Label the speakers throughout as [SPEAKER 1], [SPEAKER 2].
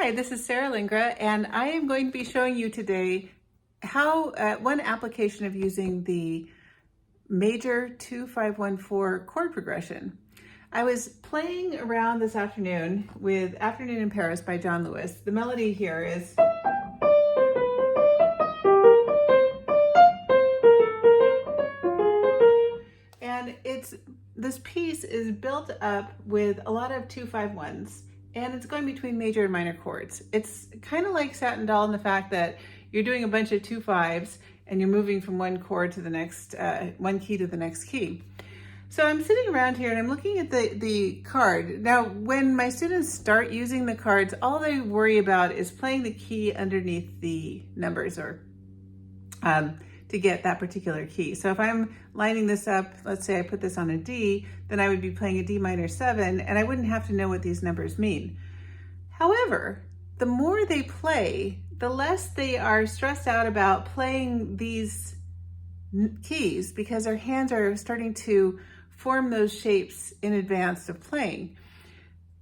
[SPEAKER 1] Hi, this is Sarah Lingra, and I am going to be showing you today how one application of using the major 2-5-1-4 chord progression. I was playing around this afternoon with Afternoon in Paris by John Lewis. The melody here is and this piece is built up with a lot of 2-5-1s, and it's going between major and minor chords. It's kind of like Satin Doll in the fact that you're doing a bunch of 2-5s and you're moving from one chord to the next, one key to the next key. So I'm sitting around here and I'm looking at the card. Now, when my students start using the cards, all they worry about is playing the key underneath the numbers, or to get that particular key. So if I'm lining this up, let's say I put this on a D, then I would be playing a D minor 7, and I wouldn't have to know what these numbers mean. However, the more they play, the less they are stressed out about playing these keys, because their hands are starting to form those shapes in advance of playing.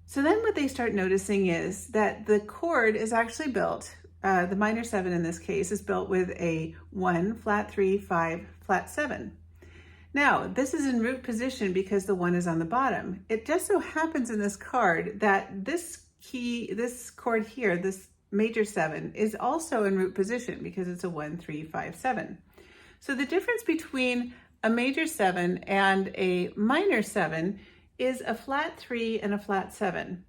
[SPEAKER 1] So then what they start noticing is that the chord is actually built, the minor 7 in this case, is built with a 1, flat 3, 5, flat 7. Now, this is in root position because the 1 is on the bottom. It just so happens in this card that this chord here, this major 7, is also in root position because it's a 1, 3, 5, 7. So the difference between a major 7 and a minor 7 is a flat 3 and a flat 7.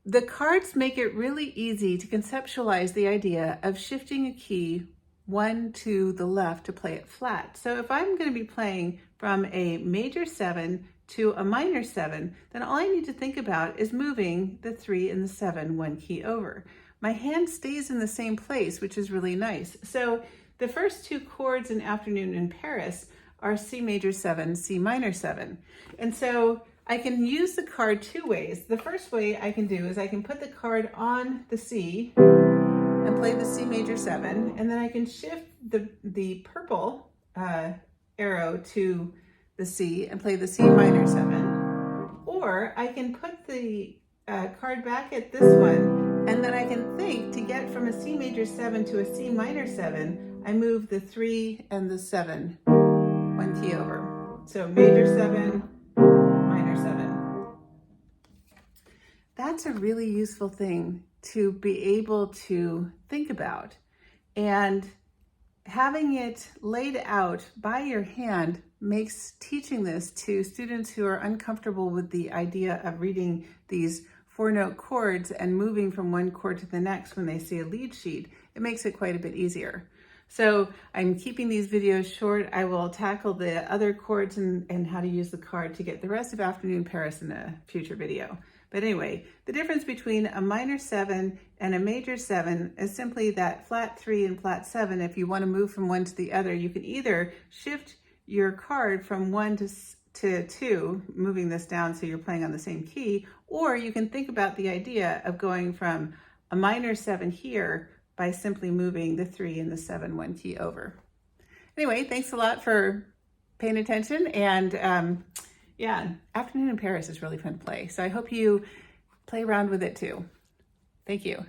[SPEAKER 1] The cards make it really easy to conceptualize the idea of shifting a key 1 to the left to play it flat. So if I'm going to be playing from a major 7 to a minor 7, then all I need to think about is moving the 3 and the 7 one key over. My hand stays in the same place, which is really nice. So the first two chords in Afternoon in Paris are C major 7, C minor 7. And so I can use the card two ways. The first way I can do is I can put the card on the C and play the C major 7, and then I can shift the purple arrow to the C and play the C minor 7. Or I can put the card back at this one, and then I can think to get from a C major 7 to a C minor 7, I move the 3 and the 7 one key over. So major 7, minor 7. That's a really useful thing to be able to think about, and having it laid out by your hand makes teaching this to students who are uncomfortable with the idea of reading these 4-note chords and moving from one chord to the next when they see a lead sheet. It makes it quite a bit easier. So I'm keeping these videos short. I will tackle the other chords and how to use the card to get the rest of Afternoon Paris in a future video. But anyway, the difference between a minor 7 and a major 7 is simply that flat 3 and flat 7. If you want to move from one to the other, you can either shift your card from 1 to 2, moving this down so you're playing on the same key, or you can think about the idea of going from a minor 7 here by simply moving the 3 and the 7 one key over. Anyway, thanks a lot for paying attention, and yeah, Afternoon in Paris is really fun to play. So I hope you play around with it too. Thank you.